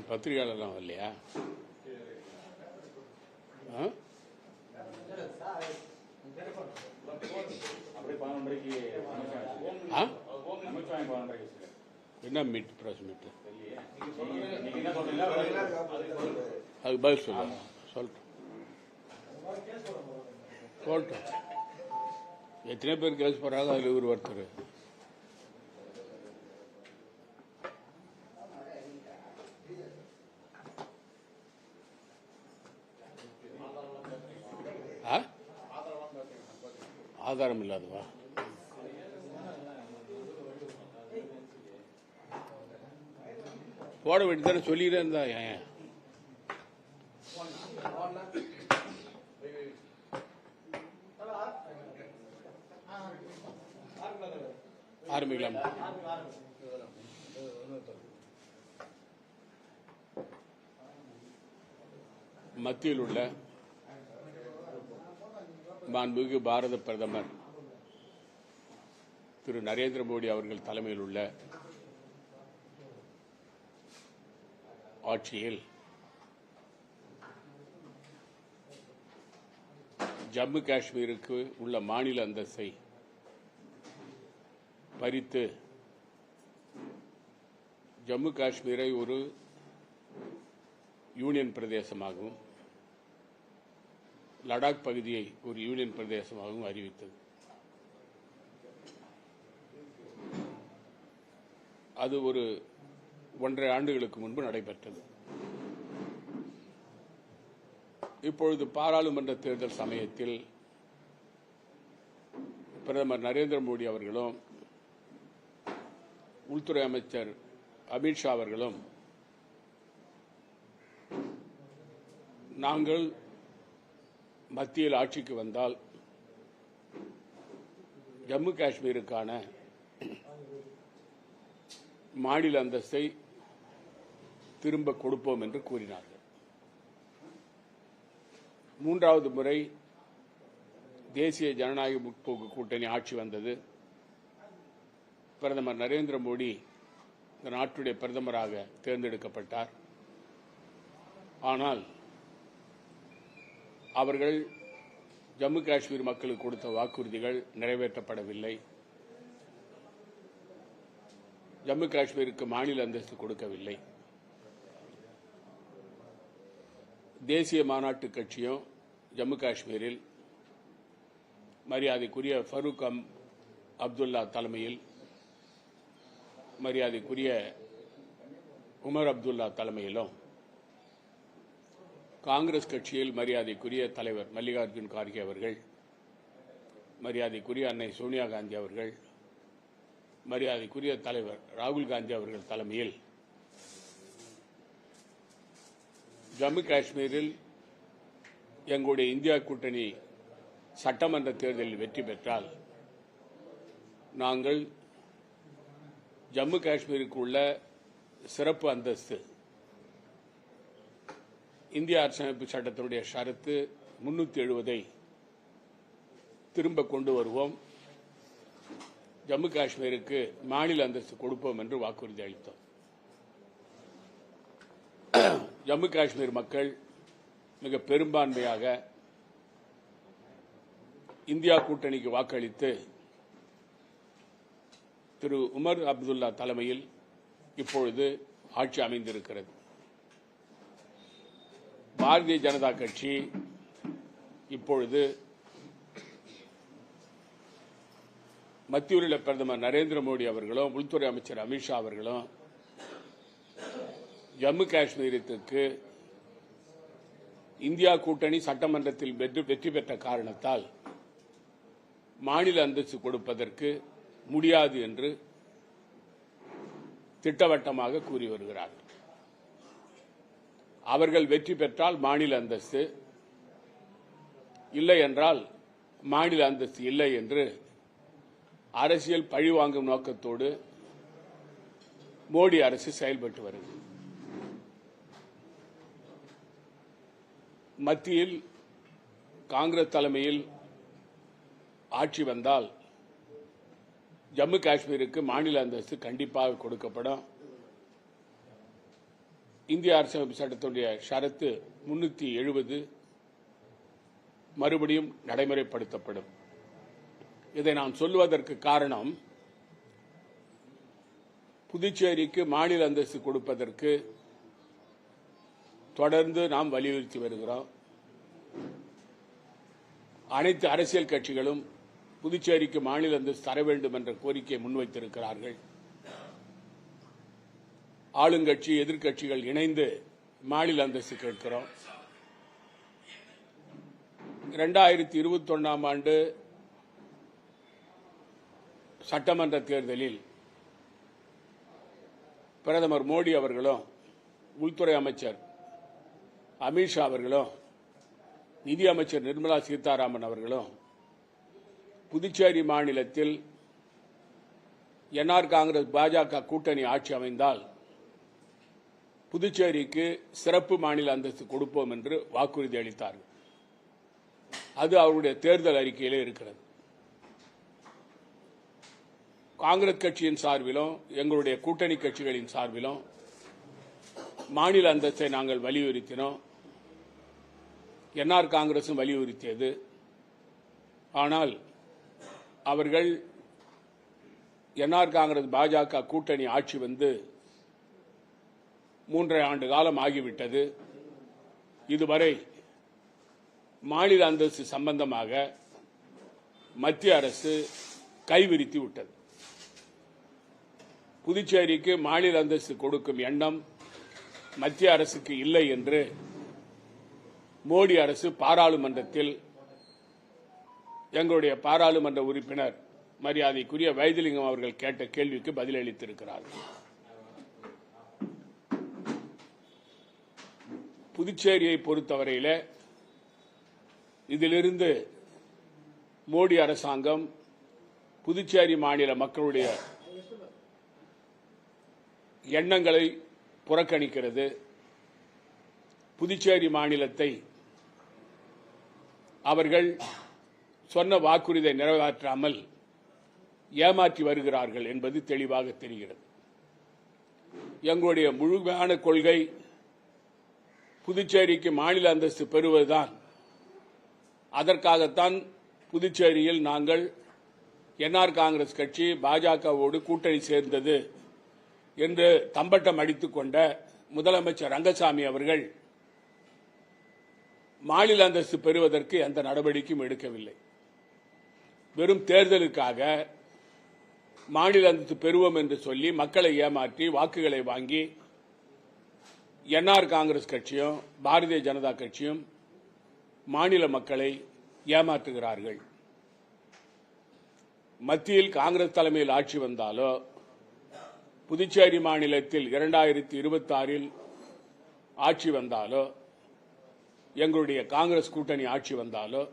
பத்திரிகையாளர்லாம் வரலையா? என்ன meet press meet? அது பதில் சொல்லட்டும். எத்தனை பேர் கேஸ் போடுறாங்க, அதில் இவர் ஒருத்தர். ஆதாரம் இல்லாதவா? போட வேண்டியதானே, சொல்லிட்டே இருந்தா ஏன்? ஆரம்பிக்கலாம். மத்தியில் உள்ள மாண்புமிகு பாரத பிரதமர் திரு நரேந்திர மோடி அவர்கள் தலைமையில் உள்ள ஆட்சியில் ஜம்மு காஷ்மீருக்கு உள்ள மாநில அந்தஸ்தை பறித்து ஜம்மு காஷ்மீரை ஒரு யூனியன் பிரதேசமாகவும் லடாக் பகுதியை ஒரு யூனியன் பிரதேசமாகவும் அறிவித்தது. அது ஒரு 1.5 ஆண்டுகளுக்கு முன்பு நடைபெற்றது. இப்பொழுது பாராளுமன்ற தேர்தல் சமயத்தில் பிரதமர் நரேந்திர மோடி அவர்களும் உள்துறை அமைச்சர் அமித்ஷா அவர்களும் நாங்கள் மத்தியில் ஆட்சிக்கு வந்தால் ஜம்மு காஷ்மீருக்கான மாநில அந்தஸ்தை திரும்ப கொடுப்போம் என்று கூறினார்கள். 3வது முறை தேசிய ஜனநாயக முற்போக்கு கூட்டணி ஆட்சி வந்தது. பிரதமர் நரேந்திர மோடி இந்த நாட்டுடைய பிரதமராக தேர்ந்தெடுக்கப்பட்டார். ஆனால் அவர்கள் ஜம்மு காஷ்மீர் மக்களுக்கு கொடுத்த வாக்குறுதிகள் நிறைவேற்றப்படவில்லை. ஜம்மு காஷ்மீருக்கு மாநில அந்தஸ்து கொடுக்கவில்லை. தேசிய மாநாட்டு கட்சியும் ஜம்மு காஷ்மீரில் மரியாதைக்குரிய ஃபரூக் அப்துல்லா தலைமையில், மரியாதைக்குரிய உமர் அப்துல்லா தலைமையிலும், காங்கிரஸ் கட்சியில் மரியாதைக்குரிய தலைவர் மல்லிகார்ஜுன் கார்கே அவர்கள், மரியாதைக்குரிய அன்னை சோனியா காந்தி அவர்கள், மரியாதைக்குரிய தலைவர் ராகுல் காந்தி அவர்கள் தலைமையில் ஜம்மு காஷ்மீரில் எங்களுடைய இந்தியா கூட்டணி சட்டமன்ற தேர்தலில் வெற்றி பெற்றால் நாங்கள் ஜம்மு காஷ்மீருக்கு உள்ள சிறப்பு அந்தஸ்து, இந்திய அரசியலமைப்பு சட்டத்தினுடைய ஷரத்து 370 திரும்ப கொண்டு வருவோம், ஜம்மு காஷ்மீருக்கு மாநில அந்தஸ்து கொடுப்போம் என்று வாக்குறுதி அளித்தோம். ஜம்மு காஷ்மீர் மக்கள் மிக பெரும்பான்மையாக இந்தியா கூட்டணிக்கு வாக்களித்து திரு உமர் அப்துல்லா தலைமையில் இப்பொழுது ஆட்சி அமைந்திருக்கிறது. பாரதிய ஜனதா கட்சி இப்பொழுது மத்தியில் உள்ள பிரதமர் நரேந்திர மோடி அவர்களும் உள்துறை அமைச்சர் அமித்ஷா அவர்களும் ஜம்மு காஷ்மீரத்திற்கு இந்தியா கூட்டணி சட்டமன்றத்தில் வெற்றி பெற்ற காரணத்தால் மாநில அந்தஸ்து கொடுப்பதற்கு முடியாது என்று திட்டவட்டமாக கூறி வருகிறார்கள். அவர்கள் வெற்றி பெற்றால் மாநில அந்தஸ்து, இல்லை என்றால் மாநில அந்தஸ்து இல்லை என்று அரசியல் பழிவாங்கும் நோக்கத்தோடு மோடி அரசு செயல்பட்டு வருகிறது. மத்தியில் காங்கிரஸ் தலைமையில் ஆட்சி வந்தால் ஜம்மு காஷ்மீருக்கு மாநில அந்தஸ்து கண்டிப்பாக கொடுக்கப்படும். இந்திய அரசியலமைப்பு சட்டத்துடைய ஷரத்து 370 மறுபடியும் நடைமுறைப்படுத்தப்படும். இதை நான் சொல்வதற்கு காரணம், புதுச்சேரிக்கு மாநில அந்தஸ்து கொடுப்பதற்கு தொடர்ந்து நாம் வலியுறுத்தி வருகிறோம். அனைத்து அரசியல் கட்சிகளும் புதுச்சேரிக்கு மாநில அந்தஸ்து தர வேண்டும் என்ற கோரிக்கையை முன்வைத்திருக்கிறார்கள். ஆளுங்கட்சி எதிர்க்கட்சிகள் இணைந்து மாநில அந்தஸ்து கேட்கிறோம். 2021 ஆண்டு சட்டமன்ற தேர்தலில் பிரதமர் மோடி அவர்களும் உள்துறை அமைச்சர் அமித்ஷா அவர்களும் நிதி அமைச்சர் நிர்மலா சீதாராமன் அவர்களும் புதுச்சேரி மாநிலத்தில் என்ஆர் காங்கிரஸ் பாஜக கூட்டணி ஆட்சி அமைந்தால் புதுச்சேரிக்கு சிறப்பு மாநில அந்தஸ்து கொடுப்போம் என்று வாக்குறுதி அளித்தார்கள். அது அவருடைய தேர்தல் அறிக்கையிலே இருக்கிறது. காங்கிரஸ் கட்சியின் சார்பிலும் எங்களுடைய கூட்டணி கட்சிகளின் சார்பிலும் மாநில அந்தஸ்தை நாங்கள் வலியுறுத்தினோம். என்ஆர் காங்கிரசும் வலியுறுத்தியது. ஆனால் அவர்கள் என்ஆர் காங்கிரஸ் பாஜக கூட்டணி ஆட்சி வந்து 3.5 ஆண்டு காலம் ஆகிவிட்டது. இதுவரை மாநில அந்தஸ்து சம்பந்தமாக மத்திய அரசு கைவிரித்து விட்டது. புதுச்சேரிக்கு மாநில அந்தஸ்து கொடுக்கும் எண்ணம் மத்திய அரசுக்கு இல்லை என்று மோடி அரசு பாராளுமன்றத்தில் எங்களுடைய பாராளுமன்ற உறுப்பினர் மரியாதைக்குரிய வைத்திலிங்கம் அவர்கள் கேட்ட கேள்விக்கு பதிலளித்திருக்கிறார்கள். புதுச்சேரியை பொறுத்தவரையில இதிலிருந்து மோடி அரசாங்கம் புதுச்சேரி மாநில மக்களுடைய எண்ணங்களை புறக்கணிக்கிறது. புதுச்சேரி மாநிலத்தை அவர்கள் சொன்ன வாக்குறுதியை நிறைவேற்றாமல் ஏமாற்றி வருகிறார்கள் என்பது தெளிவாக தெரிகிறது. எங்களுடைய முழுமையான கொள்கை புதுச்சேரிக்கு மாநில அந்தஸ்து பெறுவதுதான். அதற்காகத்தான் புதுச்சேரியில் நாங்கள் என்ஆர் காங்கிரஸ் கட்சி பாஜகவோடு கூட்டணி சேர்ந்தது என்று தம்பட்டம் அடித்துக் கொண்ட முதலமைச்சர் ரங்கசாமி அவர்கள் மாநில அந்தஸ்து பெறுவதற்கு எந்த நடவடிக்கையும் எடுக்கவில்லை. வெறும் தேர்தலுக்காக மாநில அந்தஸ்து பெறுவோம் என்று சொல்லி மக்களை ஏமாற்றி வாக்குகளை வாங்கி என்ஆர் காங்கிரஸ் கட்சியும் பாரதிய ஜனதா கட்சியும் மாநில மக்களை ஏமாற்றுகிறார்கள். மத்தியில் காங்கிரஸ் தலைமையில் ஆட்சி வந்தாலோ புதுச்சேரி மாநிலத்தில் 2026 ஆட்சி வந்தாலோ எங்களுடைய காங்கிரஸ் கூட்டணி ஆட்சி வந்தாலோ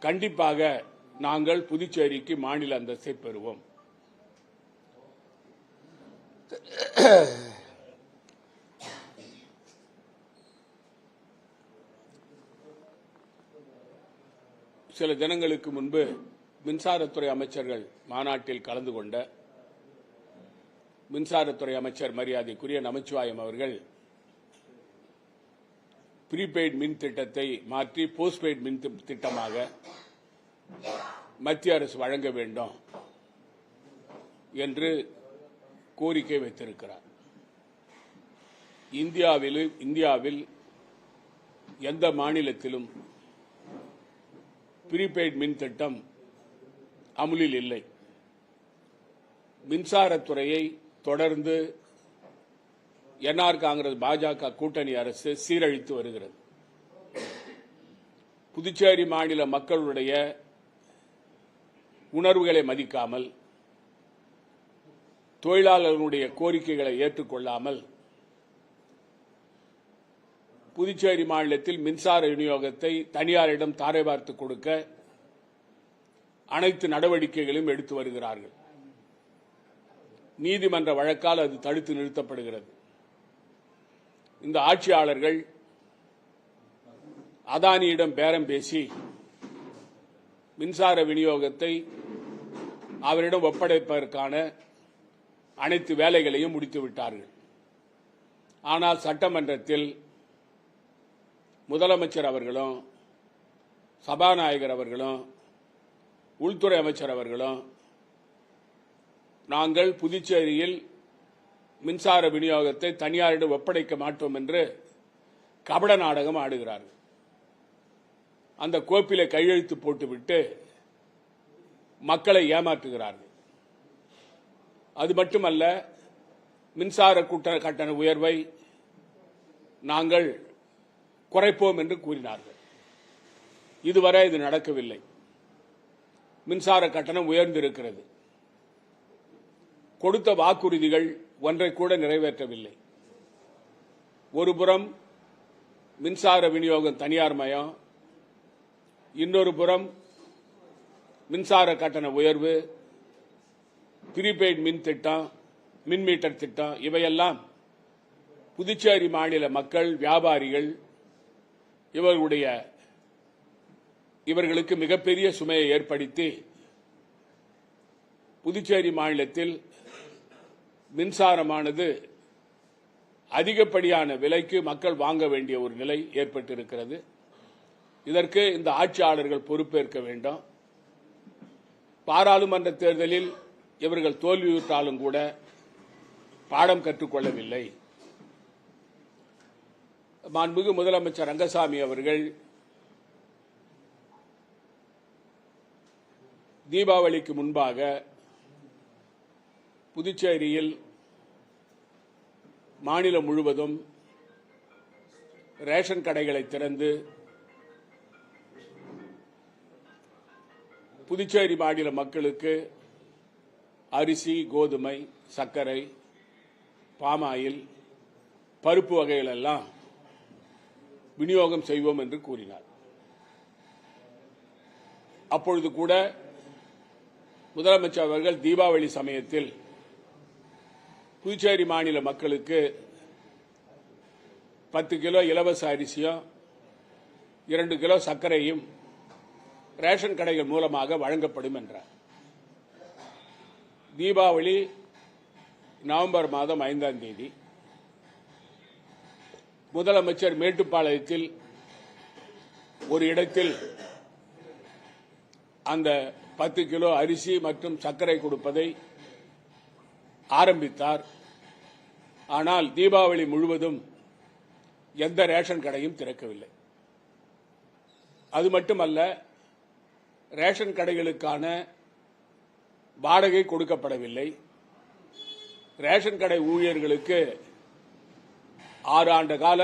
கண்டிப்பாக நாங்கள் புதுச்சேரிக்கு மாநில அந்தஸ்தை பெறுவோம். சில தினங்களுக்கு முன்பு மின்சாரத்துறை அமைச்சர்கள் மாநாட்டில் கலந்து கொண்ட மின்சாரத்துறை அமைச்சர் மரியாதைக்குரிய நமச்சிவாயம் அவர்கள் ப்ரீபெய்டு மின் திட்டத்தை மாற்றி போஸ்ட்பெய்டு மின் திட்டமாக மத்திய அரசு வழங்க வேண்டும் என்று கோரிக்கை வைத்திருக்கிறார். இந்தியாவில் எந்த மாநிலத்திலும் ப்ரீபெய்டு மின் திட்டம் அமுலில் இல்லை. மின்சாரத்துறையை தொடர்ந்து என்ஆர் காங்கிரஸ் பாஜக கூட்டணி அரசு சீரழித்து வருகிறது. புதுச்சேரி மாநில மக்களுடைய உணர்வுகளை மதிக்காமல், தொழிலாளர்களுடைய கோரிக்கைகளை ஏற்றுக்கொள்ளாமல் புதுச்சேரி மாநிலத்தில் மின்சார விநியோகத்தை தனியாரிடம் தாரை பார்த்து கொடுக்க அனைத்து நடவடிக்கைகளையும் எடுத்து வருகிறார்கள். நீதிமன்ற வழக்கால் அது தடுத்து நிறுத்தப்படுகிறது. இந்த ஆட்சியாளர்கள் அதானியிடம் பேரம் பேசி மின்சார விநியோகத்தை அவரிடம் ஒப்படைப்பதற்கான அனைத்து வேலைகளையும் முடித்துவிட்டார்கள். ஆனால் சட்டமன்றத்தில் முதலமைச்சர் அவர்களும் சபாநாயகர் அவர்களும் உள்துறை அமைச்சர் அவர்களும் நாங்கள் புதுச்சேரியில் மின்சார விநியோகத்தை தனியாரிடம் ஒப்படைக்க மாட்டோம் என்று கபட நாடகம் ஆடுகிறார்கள். அந்த கோப்பிலே கையெழுத்து போட்டுவிட்டு மக்களை ஏமாற்றுகிறார்கள். அது மட்டுமல்ல, மின்சார கட்டண உயர்வை நாங்கள் குறைப்போம் என்று கூறினார்கள். இதுவரை இது நடக்கவில்லை. மின்சார கட்டணம் உயர்ந்திருக்கிறது. கொடுத்த வாக்குறுதிகள் ஒன்றை கூட நிறைவேற்றவில்லை. ஒருபுறம் மின்சார விநியோகம் தனியார் மயம், இன்னொரு புறம் மின்சார கட்டண உயர்வு, ப்ரீபெய்ட் மின் திட்டம், மின் மீட்டர் திட்டம், இவையெல்லாம் புதுச்சேரி மாநில மக்கள், வியாபாரிகள் இவர்களுக்கு மிகப்பெரிய சுமையை ஏற்படுத்தி புதுச்சேரி மாநிலத்தில் மின்சாரமானது அதிகப்படியான விலைக்கு மக்கள் வாங்க வேண்டிய ஒரு நிலை ஏற்பட்டிருக்கிறது. இதற்கு இந்த ஆட்சியாளர்கள் பொறுப்பேற்க வேண்டும். பாராளுமன்ற தேர்தலில் இவர்கள் தோல்வியுற்றாலும் கூட பாடம் கற்றுக்கொள்ளவில்லை. மாண்புமிகு முதலமைச்சர் ரங்கசாமி அவர்கள் தீபாவளிக்கு முன்பாக புதுச்சேரியில் மாநிலம் முழுவதும் ரேஷன் கடைகளை திறந்து புதுச்சேரி மாநில மக்களுக்கு அரிசி, கோதுமை, சர்க்கரை, பாமாயில், பருப்பு வகைகள் எல்லாம் விநியோகம் செய்வோம் என்று கூறினார். அப்பொழுது கூட முதலமைச்சர் அவர்கள் தீபாவளி சமயத்தில் புதுச்சேரி மாநில மக்களுக்கு 10 கிலோ இலவச அரிசியும் 2 கிலோ சர்க்கரையும் ரேஷன் கடைகள் மூலமாக வழங்கப்படும் என்றார். தீபாவளி நவம்பர் மாதம் 5ஆம் தேதி முதலமைச்சர் மேட்டுப்பாளையத்தில் ஒரு இடத்தில் அந்த 10 கிலோ அரிசி மற்றும் சர்க்கரை கொடுப்பதை ஆரம்பித்தார். ஆனால் தீபாவளி முழுவதும் எந்த ரேஷன் கடையும் திறக்கவில்லை. அது மட்டுமல்ல, ரேஷன் கடைகளுக்கான வாடகை கொடுக்கப்படவில்லை. ரேஷன் கடை ஊழியர்களுக்கு 6 ஆண்டு கால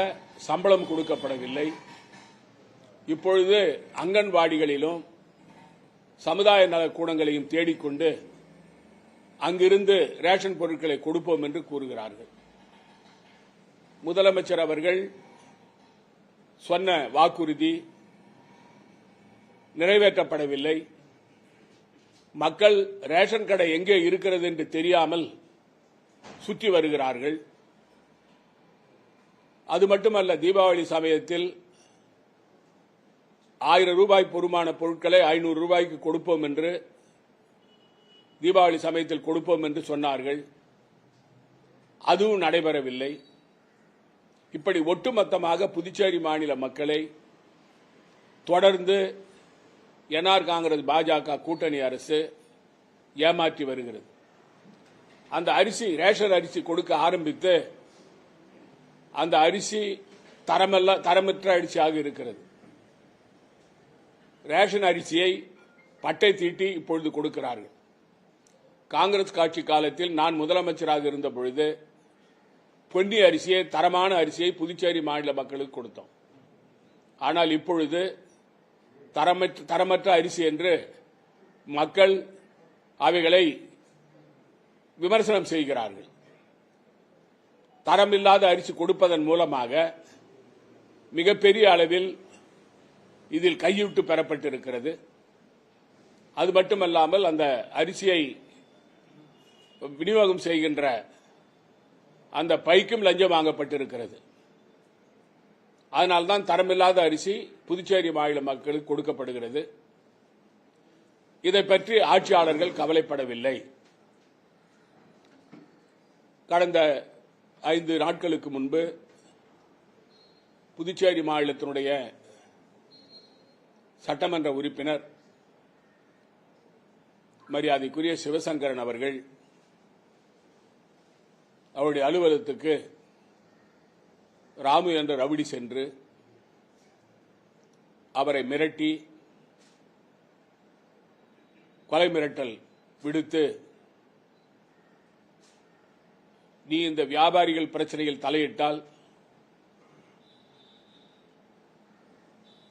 சம்பளம் கொடுக்கப்படவில்லை. இப்பொழுது அங்கன்வாடிகளிலும் சமுதாய நலக் கூடங்களையும் தேடிக்கொண்டு அங்கிருந்து ரேஷன் பொருட்களை கொடுப்போம் என்று கூறுகிறார்கள். முதலமைச்சர் அவர்கள் சொன்ன வாக்குறுதி நிறைவேற்றப்படவில்லை. மக்கள் ரேஷன் கடை எங்கே இருக்கிறது என்று தெரியாமல் சுற்றி வருகிறார்கள். அது மட்டுமல்ல, தீபாவளி சமயத்தில் 1000 ரூபாய் பொறுமான பொருட்களை 500 ரூபாய்க்கு கொடுப்போம் என்று தீபாவளி சமயத்தில் கொடுப்போம் என்று சொன்னார்கள். அதுவும் நடைபெறவில்லை. இப்படி ஒட்டுமொத்தமாக புதுச்சேரி மாநில மக்களை தொடர்ந்து என்ஆர் காங்கிரஸ் பாஜக கூட்டணி அரசு ஏமாற்றி வருகிறது. அந்த அரிசி, ரேஷன் அரிசி கொடுக்க ஆரம்பித்து அந்த அரிசி தரமற்ற அரிசியாக இருக்கிறது. ரேஷன் அரிசியை பட்டை தீட்டி இப்பொழுது கொடுக்கிறார்கள். காங்கிரஸ் ஆட்சி காலத்தில் நான் முதலமைச்சராக இருந்த பொழுது பொன்னி அரிசியை, தரமான அரிசியை புதுச்சேரி மாநில மக்களுக்கு கொடுத்தோம். ஆனால் இப்பொழுது தரமற்ற அரிசி என்று மக்கள் அவைகளை விமர்சனம் செய்கிறார்கள். தரமில்லாத அரிசி கொடுப்பதன் மூலமாக மிகப்பெரிய அளவில் இதில் கையூட்டு பெறப்பட்டிருக்கிறது. அது மட்டுமல்லாமல் அந்த அரிசியை விநியோகம் செய்கின்ற அந்த பைக்கும் லஞ்சம் வாங்கப்பட்டிருக்கிறது. அதனால்தான் தரமில்லாத அரிசி புதுச்சேரி மாநில மக்களுக்கு கொடுக்கப்படுகிறது. இதை பற்றி ஆட்சியாளர்கள் கவலைப்படவில்லை. கடந்த 5 நாட்களுக்கு முன்பு புதுச்சேரி மாநிலத்தினுடைய சட்டமன்ற உறுப்பினர் மரியாதைக்குரிய சிவசங்கரன் அவர்கள் அவருடைய அலுவலகத்துக்கு ராமு என்ற ரவுடி சென்று அவரை மிரட்டி கொலை மிரட்டல் விடுத்து, நீ இந்த வியாபாரிகள் பிரச்சனையில் தலையிட்டால்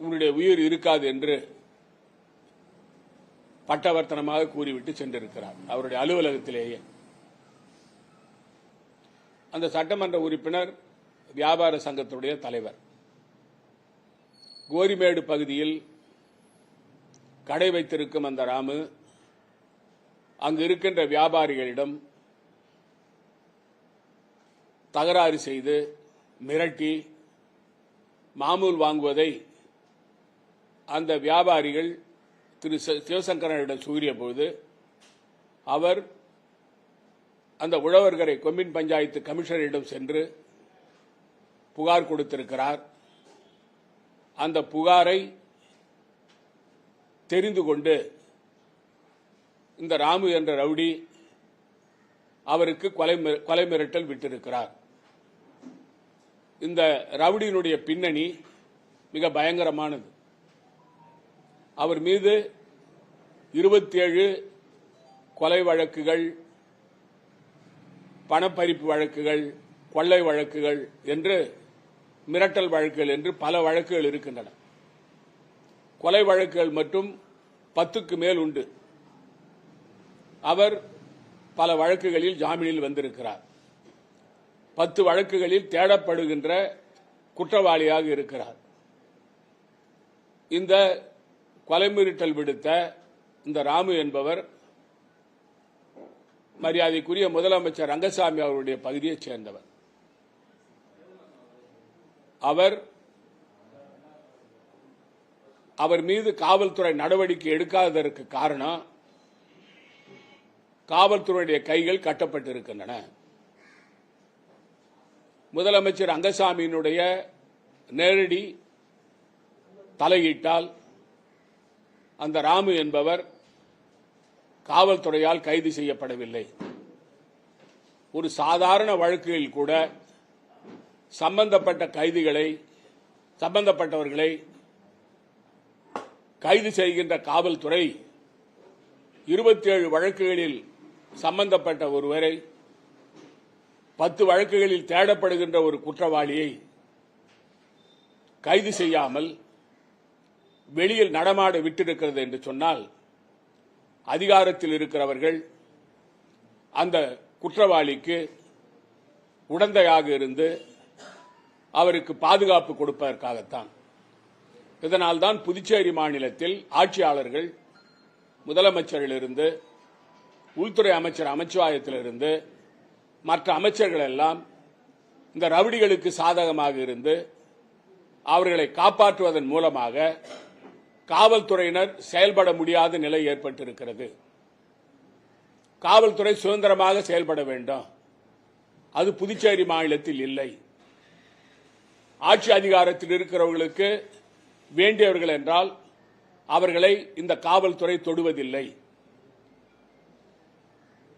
உன்னுடைய உயிர் இருக்காது என்று பட்டவர்த்தனமாக கூறிவிட்டு சென்றிருக்கிறார் அவருடைய அலுவலகத்திலேயே. அந்த சட்டமன்ற உறுப்பினர் வியாபார சங்கத்துடைய தலைவர். கோரிமேடு பகுதியில் கடை வைத்திருக்கும் அந்த ராமு அங்கு இருக்கின்ற வியாபாரிகளிடம் தகராறு செய்து மிரட்டி மாமூல் வாங்குவதை அந்த வியாபாரிகள் திரு சிவசங்கரனிடம் கூறிய போது அவர் அந்த உழவர்கரை கொம்மின் பஞ்சாயத்து கமிஷனரிடம் சென்று புகார் கொடுத்திருக்கிறார். அந்த புகாரை தெரிந்து கொண்டு இந்த ராமு என்ற ரவுடி அவருக்கு கொலை மிரட்டல் விட்டிருக்கிறார். இந்த ரவுடியினுடைய பின்னணி மிக பயங்கரமானது. அவர் மீது 27 கொலை வழக்குகள், பணப்பறிப்பு வழக்குகள், கொள்ளை வழக்குகள் என்று மிரட்டல் வழக்குகள் என்று பல வழக்குகள் இருக்கின்றன. கொலை வழக்குகள் மட்டும் 10க்கு மேல் உண்டு. அவர் பல வழக்குகளில் ஜாமீனில் வந்திருக்கிறார். 10 வழக்குகளில் தேடப்படுகின்ற குற்றவாளியாக இருக்கிறார். இந்த கொலை மிரட்டல் விடுத்த இந்த ராமு என்பவர் மரியாதைக்குரிய முதலமைச்சர் ரங்கசாமி அவருடைய பகுதியைச் சேர்ந்தவர். அவர் மீது காவல்துறை நடவடிக்கை எடுக்காததற்கு காரணம் காவல்துறையுடைய கைகள் கட்டப்பட்டிருக்கின்றன. முதலமைச்சர் ரங்கசாமியினுடைய நேரடி தலையீட்டால் அந்த ராமு என்பவர் காவல்துறையால் கைது செய்யப்படவில்லை. ஒரு சாதாரண வழக்குகளில் கூட சம்பந்தப்பட்டவர்களை கைது செய்கின்ற காவல்துறை 27 வழக்குகளில் சம்பந்தப்பட்ட ஒருவரை 10 வழக்குகளில் தேடப்படுகின்ற ஒரு குற்றவாளியை கைது செய்யாமல் வெளியில் நடமாட விட்டிருக்கிறது என்று சொன்னால் அதிகாரத்தில் இருக்கிறவர்கள் அந்த குற்றவாளிக்கு உடந்தையாக இருந்து அவருக்கு பாதுகாப்பு கொடுப்பதற்காகத்தான். இதனால்தான் புதுச்சேரி மாநிலத்தில் ஆட்சியாளர்கள் முதலமைச்சரிலிருந்து உள்துறை அமைச்சர் அமைச்சராயத்திலிருந்து மற்ற அமைச்சர்கள் எல்லாம் இந்த ரவுடிகளுக்கு சாதகமாக இருந்து அவர்களை காப்பாற்றுவதன் மூலமாக காவல்துறையினர் செயல்பட முடியாத நிலை ஏற்பட்டிருக்கிறது. காவல்துறை சுதந்திரமாக செயல்பட வேண்டும். அது புதுச்சேரி மாநிலத்தில் இல்லை. ஆட்சி அதிகாரத்தில் இருக்கிறவர்களுக்கு வேண்டியவர்கள் என்றால் அவர்களை இந்த காவல்துறை தொடுவதில்லை.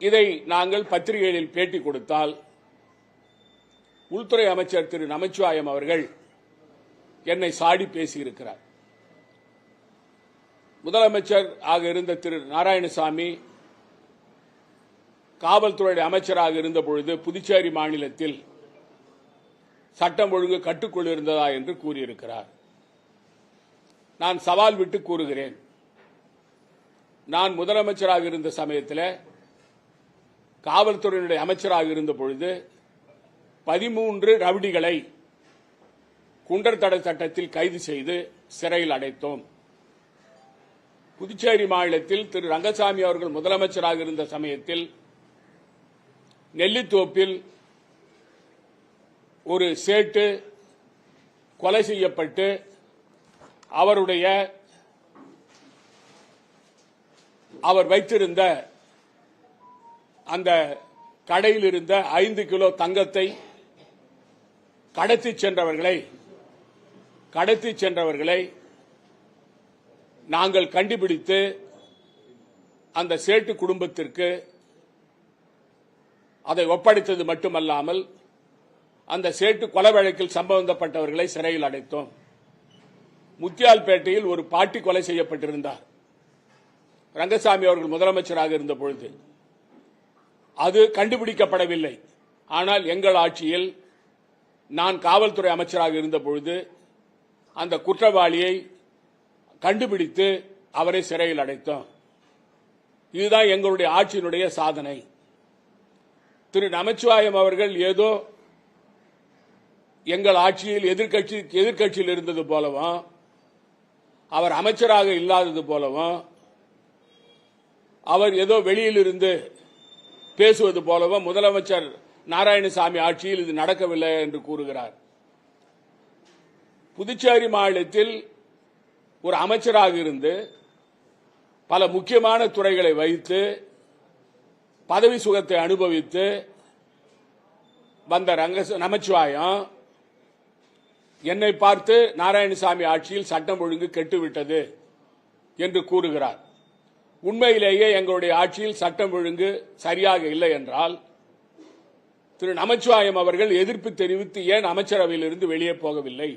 இதை நாங்கள் பத்திரிகைகளில் பேட்டி கொடுத்தால் உள்துறை அமைச்சர் திரு நமச்சிவாயம் அவர்கள் என்னை சாடி பேசியிருக்கிறார். முதலமைச்சர் ஆக இருந்த திரு நாராயணசாமி காவல்துறை அமைச்சராக இருந்த பொழுது புதுச்சேரி மாநிலத்தில் சட்டம் ஒழுங்கு கட்டுக்குள் இருந்ததா என்று கூறியிருக்கிறார். நான் சவால் விட்டு கூறுகிறேன். நான் முதலமைச்சராக இருந்த சமயத்தில் காவல்துறையினுடைய அமைச்சராக இருந்த பொழுது 13 ரவுடிகளை குண்டர் தடை சட்டத்தில் கைது செய்து சிறையில் அடைத்தோம். புதுச்சேரி மாநிலத்தில் திரு ரங்கசாமி அவர்கள் முதலமைச்சராக இருந்த சமயத்தில் நெல்லித்தோப்பில் ஒரு சேட்டு கொலை செய்யப்பட்டு அவர் வைத்திருந்த அந்த கடையில் இருந்த 5 கிலோ தங்கத்தை கடத்தி சென்றவர்களை நாங்கள் கண்டுபிடித்து அந்த சேட்டு குடும்பத்திற்கு அதை ஒப்படைத்தது மட்டுமல்லாமல் அந்த சேட்டு கொலை வழக்கில் சம்பந்தப்பட்டவர்களை சிறையில் அடைத்தோம். முத்தியால்பேட்டையில் ஒரு பாட்டி கொலை செய்யப்பட்டிருந்தார். ரங்கசாமி அவர்கள் முதலமைச்சராக இருந்த பொழுது அது கண்டுபிடிக்கப்படவில்லை. ஆனால் எங்கள் ஆட்சியில் நான் காவல்துறை அமைச்சராக இருந்த பொழுது அந்த குற்றவாளியை கண்டுபிடித்து அவரை சிறையில் அடைத்தோம். இதுதான் எங்களுடைய ஆட்சியினுடைய சாதனை. திரு நமச்சிவாயம் அவர்கள் ஏதோ எங்கள் ஆட்சியில் எதிர்க்கட்சியில் இருந்தது போலவும் அவர் அமைச்சராக இல்லாதது போலவும் அவர் ஏதோ வெளியில் இருந்து பேசுவது போலவும் முதலமைச்சர் நாராயணசாமி ஆட்சியில் இது நடக்கவில்லை என்று கூறுகிறார். புதுச்சேரி மாநிலத்தில் ஒரு அமைச்சராக இருந்து பல முக்கியமான துறைகளை வைத்து பதவி சுகத்தை அனுபவித்து வந்த நமச்சிவாயம் என்னை பார்த்து நாராயணசாமி ஆட்சியில் சட்டம் ஒழுங்கு கெட்டுவிட்டது என்று கூறுகிறார். உண்மையிலேயே எங்களுடைய ஆட்சியில் சட்டம் ஒழுங்கு சரியாக இல்லை என்றால் திரு நமச்சிவாயம் அவர்கள் எதிர்ப்பு தெரிவித்து ஏன் அமைச்சரவையில் இருந்து வெளியே போகவில்லை?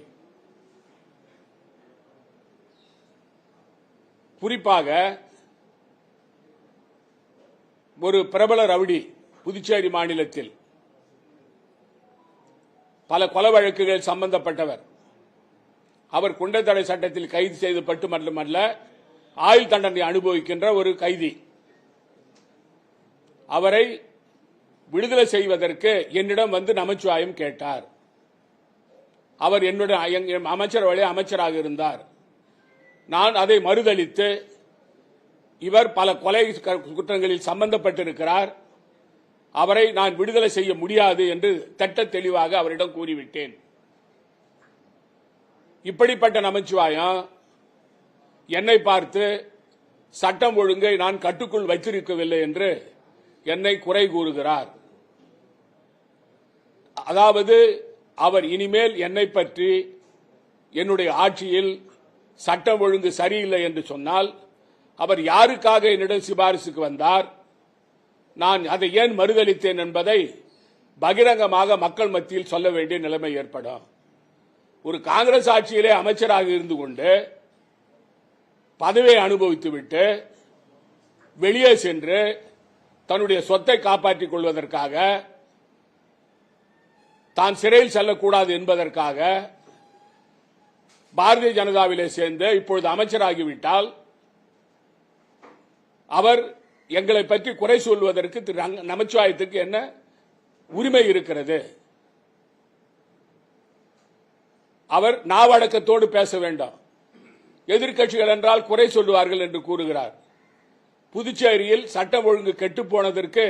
குறிப்பாக ஒரு பிரபல ரவுடி புதுச்சேரி மாநிலத்தில் பல கொலை வழக்குகள் சம்பந்தப்பட்டவர். அவர் குண்டத்தடை சட்டத்தில் கைது செய்யப்பட்டு மட்டுமல்ல ஆயுள் தண்டனை அனுபவிக்கின்ற ஒரு கைதி. அவரை விடுதலை செய்வதற்கு என்னிடம் வந்து நமச்சிவாயம் கேட்டார். அவர் என்னுடைய அமைச்சரவையில் அமைச்சராக இருந்தார். நான் அதை மறுதளித்து இவர் பல கொலை குற்றங்களில் சம்பந்தப்பட்டிருக்கிறார், அவரை நான் விடுதலை செய்ய முடியாது என்று திட்ட தெளிவாக அவரிடம் கூறிவிட்டேன். இப்படிப்பட்ட நமச்சிவாயம் என்னை பார்த்து சட்டம் ஒழுங்கை நான் கட்டுக்குள் வைத்திருக்கவில்லை என்று என்னை குறை கூறுகிறார். அதாவது அவர் இனிமேல் என்னை பற்றி என்னுடைய ஆட்சியில் சட்டம் ஒழுங்கு சரியில்லை என்று சொன்னால் அவர் யாருக்காக என்னிடம் சிபாரிசுக்கு வந்தார், நான் அதை ஏன் மறுதளித்தேன் என்பதை பகிரங்கமாக மக்கள் மத்தியில் சொல்ல வேண்டிய நிலைமை ஏற்படும். ஒரு காங்கிரஸ் ஆட்சியிலே அமைச்சராக இருந்து கொண்டு பதவியை அனுபவித்துவிட்டு வெளியே சென்று தன்னுடைய சொத்தை காப்பாற்றிக் கொள்வதற்காக தான் சிறையில் செல்லக்கூடாது என்பதற்காக பாரதிய ஜனதாவிலே சேர்ந்து இப்பொழுது அமைச்சராகிவிட்டால் அவர் எங்களை பற்றி குறை சொல்வதற்கு திரு நமச்சிவாயத்துக்கு என்ன உரிமை இருக்கிறது? அவர் நாவடக்கத்தோடு பேச வேண்டும். எதிர்க்கட்சிகள் என்றால் குறை சொல்லுவார்கள் என்று கூறுகிறார். புதுச்சேரியில் சட்டம் ஒழுங்கு கெட்டுப்போனதற்கு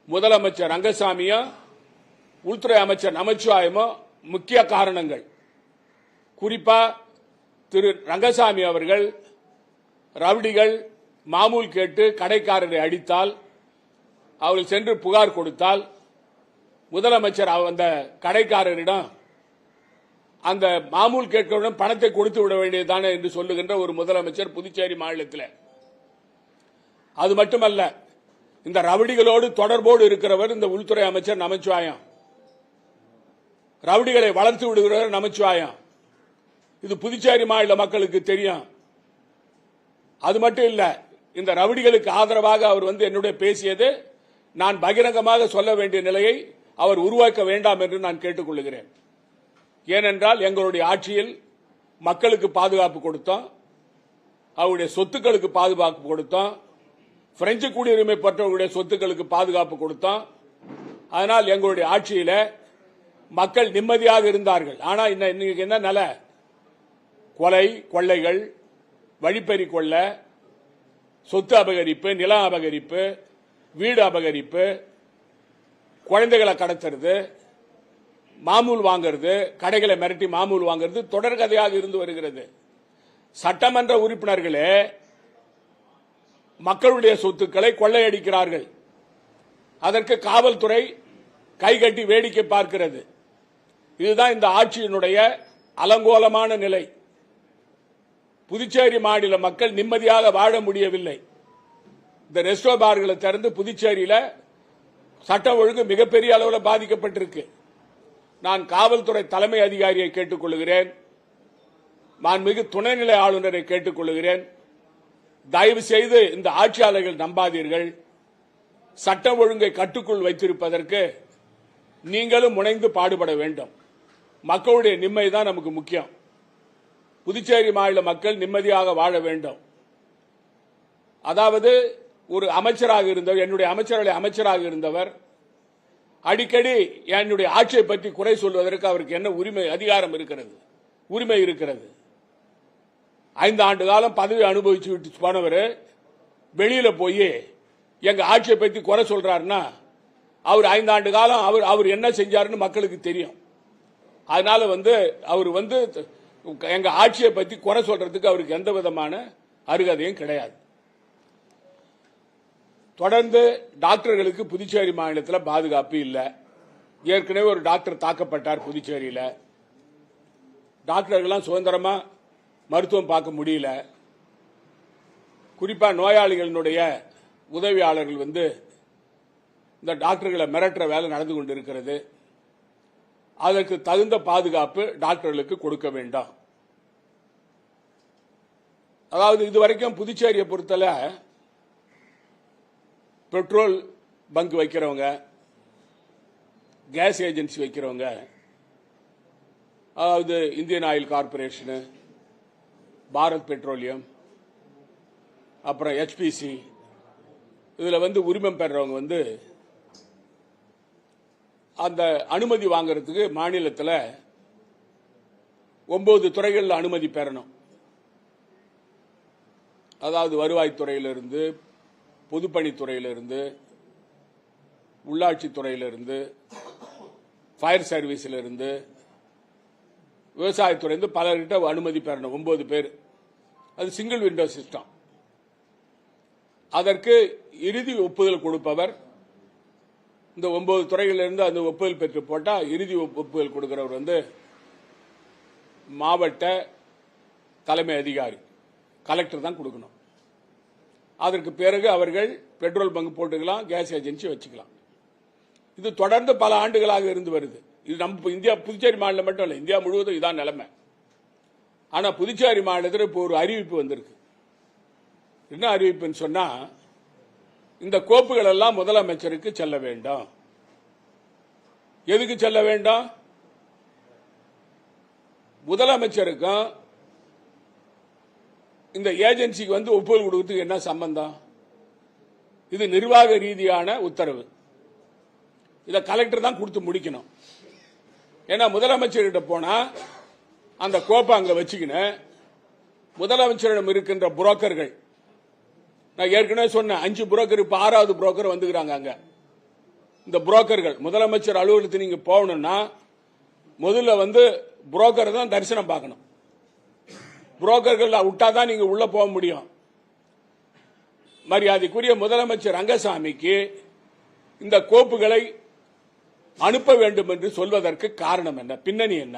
முதலமைச்சர் ரங்கசாமியும் உள்துறை அமைச்சர் நமச்சிவாயமும் முக்கிய காரணங்கள். குறிப்பா திரு ரங்கசாமி அவர்கள் ரவுடிகள் மாமூல் கேட்டு கடைக்காரரை அடித்தால் அவர்கள் சென்று புகார் கொடுத்தால் முதலமைச்சர் அந்த கடைக்காரரிடம் அந்த மாமூல் கேட்கவுடன் பணத்தை கொடுத்து விட வேண்டியதுதானே என்று சொல்லுகின்ற ஒரு முதலமைச்சர் புதுச்சேரி மாநிலத்தில். அது மட்டுமல்ல, இந்த ரவுடிகளோடு தொடர்போடு இருக்கிறவர் இந்த உள்துறை அமைச்சர் நமச்சிவாயம். ரவுடிகளை வளர்த்து விடுகிறவர் நமச்சிவாயம். இது புதுச்சேரி மாநில மக்களுக்கு தெரியும். அது மட்டும் இல்ல, இந்த ரவுடிகளுக்கு ஆதரவாக அவர் வந்து என்னுடைய பேசியது நான் பகிரங்கமாக சொல்ல வேண்டிய நிலையை அவர் உருவாக்க வேண்டாம் என்று நான் கேட்டுக்கொள்கிறேன். ஏனென்றால் எங்களுடைய ஆட்சியில் மக்களுக்கு பாதுகாப்பு கொடுத்தோம், அவருடைய சொத்துக்களுக்கு பாதுகாப்பு கொடுத்தோம், பிரெஞ்சு குடியுரிமை பெற்றவர்களுடைய சொத்துக்களுக்கு பாதுகாப்பு கொடுத்தோம். அதனால் எங்களுடைய ஆட்சியில மக்கள் நிம்மதியாக இருந்தார்கள். ஆனால் இன்னைக்கு என்ன நிலை? கொலை, கொள்ளைகள், வழிப்பறி கொள்ளை, சொத்து அபகரிப்பு, நில அபகரிப்பு, வீடு அபகரிப்பு, குழந்தைகளை கடத்துறது, மாமூல் வாங்கிறது, கடைகளை மிரட்டி மாமூல் வாங்கிறது தொடர்கதையாக இருந்து வருகிறது. சட்டமன்ற உறுப்பினர்களே மக்களுடைய சொத்துக்களை கொள்ளையடிக்கிறார்கள். அதற்கு காவல்துறை கைகட்டி வேடிக்கை பார்க்கிறது. இதுதான் இந்த ஆட்சியினுடைய அலங்கோலமான நிலை. புதுச்சேரி மாநில மக்கள் நிம்மதியாக வாழ முடியவில்லை. இந்த ரெஸ்டோ பார்களை திறந்து புதுச்சேரியில சட்ட ஒழுங்கு மிகப்பெரிய அளவில் பாதிக்கப்பட்டிருக்கு. நான் காவல்துறை தலைமை அதிகாரியை கேட்டுக் கொள்கிறேன், மாண்புமிகு துணைநிலை ஆளுநரை கேட்டுக் கொள்கிறேன், தயவு செய்து இந்த ஆட்சியாளர்கள் நம்பாதீர்கள். சட்ட ஒழுங்கை கட்டுக்குள் வைத்திருப்பதற்கு நீங்களும் முனைந்து பாடுபட வேண்டும். மக்களுடைய நிம்மதி தான் நமக்கு முக்கியம். புதுச்சேரி மாநில மக்கள் நிம்மதியாக வாழ வேண்டும். அதாவது ஒரு அமைச்சராக இருந்தவர், என்னுடைய அமைச்சராக இருந்தவர் அடிக்கடி என்னுடைய ஆட்சியை பற்றி குறை சொல்வதற்கு அவருக்கு என்ன உரிமை, அதிகாரம் இருக்கிறது, உரிமை இருக்கிறது? 5 ஆண்டு காலம் பதவி அனுபவிச்சு விட்டு போனவர் வெளியில போய் எங்க ஆட்சியை பற்றி குறை சொல்றாருன்னா அவர் 5 ஆண்டு காலம் அவர் என்ன செஞ்சாருன்னு மக்களுக்கு தெரியும். அதனால அவர் எங்க ஆட்சியை பற்றி குறை சொல்றதுக்கு அவருக்கு எந்த விதமான அருகதையும் கிடையாது. தொடர்ந்து டாக்டர்களுக்கு புதுச்சேரி மாநிலத்தில் பாதுகாப்பு இல்லை. ஏற்கனவே ஒரு டாக்டர் தாக்கப்பட்டார் புதுச்சேரியில். டாக்டர்கள்லாம் சுதந்திரமா மருத்துவம் பார்க்க முடியல. குறிப்பா நோயாளிகளுடைய உதவியாளர்கள் இந்த டாக்டர்களை மிரட்டுற வேலை நடந்து கொண்டிருக்கிறது. அதற்கு தகுந்த பாதுகாப்பு டாக்டர்களுக்கு கொடுக்க வேண்டாம். அதாவது இதுவரைக்கும் புதுச்சேரியை பொறுத்தல பெட்ரோல் பங்க் வைக்கிறவங்க, கேஸ் ஏஜென்சி வைக்கிறவங்க, அதாவது Indian oil corporation, Bharat petroleum, அப்புறம் HPC, இதுல உரிமம் பெறவங்க அந்த அனுமதி வாங்கறதுக்கு மாநிலத்தில் 9 துறைகளில் அனுமதி பெறணும். அதாவது வருவாய்த்துறையிலிருந்து, பொதுப்பணித்துறையிலிருந்து, உள்ளாட்சித்துறையிலிருந்து, ஃபயர் சர்வீஸிலிருந்து, விவசாயத்துறையிலிருந்து பலர்கிட்ட அனுமதி பெறணும். 9 பேர். அது சிங்கிள் விண்டோ சிஸ்டம். அதற்கு இறுதி ஒப்புதல் கொடுப்பவர் இந்த 9 துறைகளிலிருந்து அந்த ஒப்புதல் பெற்று போட்டா இறுதி ஒப்புதல் கொடுக்கிறவர் மாவட்ட தலைமை அதிகாரி, கலெக்டர் தான் கொடுக்கணும். அதற்கு பிறகு அவர்கள் பெட்ரோல் பங்க் போட்டுக்கலாம், கேஸ் ஏஜென்சி வச்சுக்கலாம். இது தொடர்ந்து பல ஆண்டுகளாக இருந்து வருது. இது நம்ம இந்தியா புதுச்சேரி மாநிலம் மட்டும் இல்லை, இந்தியா முழுவதும் இதான் நிலைமை. ஆனா புதுச்சேரி மாநிலத்தில் இப்போ ஒரு அறிவிப்பு வந்திருக்கு. என்ன அறிவிப்புன்னு சொன்னா, இந்த கோப்புகள் எல்லாம் முதலமைச்சருக்கு செல்ல வேண்டும். எதுக்கு செல்ல வேண்டும்? முதலமைச்சருக்கும் இந்த ஏஜென்சிக்கு ஒப்புதல் கொடுக்கிறதுக்கு என்ன சம்பந்தம்? இது நிர்வாக ரீதியான உத்தரவு. இதை கலெக்டர் தான் கொடுத்து முடிக்கணும். ஏன்னா முதலமைச்சர்கிட்ட போனா அந்த கோப்பை அங்க வச்சுக்கின்னு முதலமைச்சரிடம் இருக்கின்ற புரோக்கர்கள், நான் ஏற்கனவே சொன்னேன் 5 புரோக்கர், இப்ப 6வது புரோக்கர் வந்துக்கிறாங்க. அங்க இந்த புரோக்கர்கள் முதலமைச்சர் அலுவலகத்துக்கு நீங்க போகணும்னா முதல்ல புரோக்கரை தான் தரிசனம் பார்க்கணும். புரோக்கர்கள் விட்டாதான் நீங்க உள்ள போக முடியும். மரியாதைக்குரிய முதலமைச்சர் ரங்கசாமிக்கு இந்த கோப்புகளை அனுப்ப வேண்டும் என்று சொல்வதற்கு காரணம் என்ன, பின்னணி என்ன?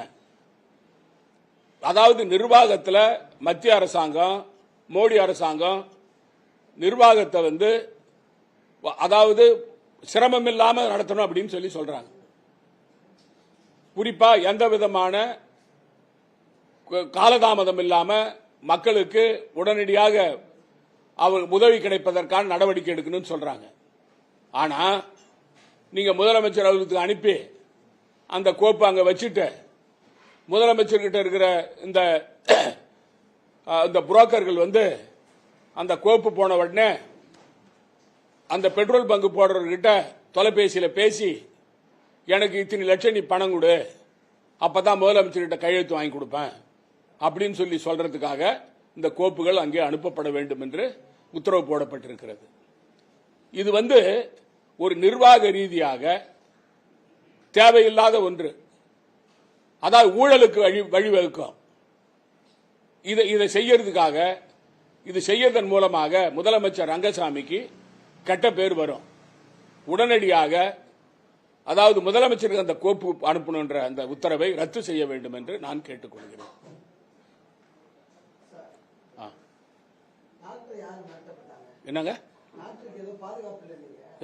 அதாவது நிர்வாகத்தில் மத்திய அரசாங்கம், மோடி அரசாங்கம் நிர்வாகத்தை அதாவது சிரமம் இல்லாம நடத்தணும் அப்படின்னு சொல்றாங்க. குறிப்பா எந்த விதமான காலதாமதம் இல்லாம மக்களுக்கு உடனடியாக அவர் உதவி கிடைப்பதற்கான நடவடிக்கை எடுக்கணும்னு சொல்றாங்க. ஆனா நீங்க முதலமைச்சர் அலுவலகத்துக்கு அனுப்பி அந்த கோப்பு அங்க வச்சுட்டு முதலமைச்சர் கிட்ட இருக்கிற இந்த புரோக்கர்கள் அந்த கோப்பு போன உடனே அந்த பெட்ரோல் பங்கு போடுறவர்கிட்ட தொலைபேசியில பேசி எனக்கு இத்தனை லட்சம் நீ பணம் கொடு, அப்பதான் முதலமைச்சர்கிட்ட கையெழுத்து வாங்கி கொடுப்பேன் அப்படின்னு சொல்றதுக்காக இந்த கோப்புகள் அங்கே அனுப்பப்பட வேண்டும் என்று உத்தரவு போடப்பட்டிருக்கிறது. இது ஒரு நிர்வாக ரீதியாக தேவையில்லாத ஒன்று. அதாவது ஊழலுக்கு வழிவகுக்கும். இதை செய்யறதுக்காக, இது செய்யறதன் மூலமாக முதலமைச்சர் ரங்கசாமிக்கு கெட்ட பேர் வரும். உடனடியாக அதாவது முதலமைச்சருக்கு அந்த கோப்பு அனுப்பணுன்ற அந்த உத்தரவை ரத்து செய்ய வேண்டும் என்று நான் கேட்டுக்கொள்கிறேன். என்னங்க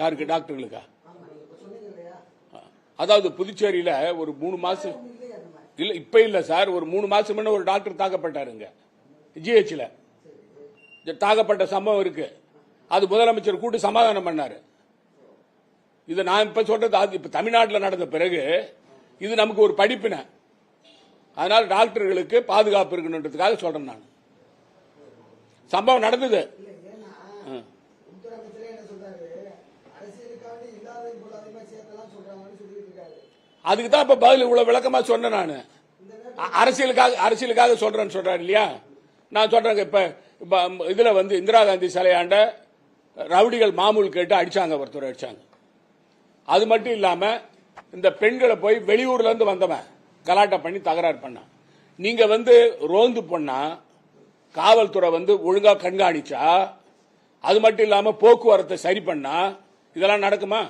யாருக்கு? டாக்டர்களுக்கா? அதாவது புதுச்சேரியில ஒரு 3 மாசம் இல்ல, இப்ப இல்ல சார், ஒரு 3 மாசம் முன்ன ஒரு டாக்டர் தாக்கப்பட்டாருங்க ஜிஹெச்ல. தாக்கப்பட்ட சம்பவம் இருக்கு. அது முதலமைச்சர் கூட்டு சமாதானம் பண்ணாரு. இது நான் இப்ப சொல்றது இப்ப தமிழ்நாட்டில் நடந்த பிறகு இது நமக்கு ஒரு படிப்பினை. அதனால டாக்டர்களுக்கு பாதுகாப்பு இருக்கணுன்றதுக்காக சொல்றேன். நான் சம்பவம் நடந்தது. அதுக்கு தான் இப்ப பதில் இவ்வளவு விளக்கமா சொன்னேன். நான் அரசியலுக்காக சொல்றேன்னு சொல்றாரு இல்லையா? நான் சொல்றேன். இப்ப இதுல வந்து இந்திரா காந்தி சிலையாண்ட ரவுடிகள் மாமூல் கேட்டு அடிச்சாங்க, ஒருத்தர் அடிச்சாங்க. அது மட்டும் இல்லாம இந்த பெண்களை போய் வெளியூர்ல இருந்து வந்தவன் கலாட்டா பண்ணி தகராறு பண்ண, நீங்க வந்து ரோந்து பண்ணா காவல்துறை வந்து ஒழுங்கா கண்காணிச்சா, அது மட்டும் இல்லாம போக்குவரத்தை சரி பண்ணா இதெல்லாம் நடக்குமா?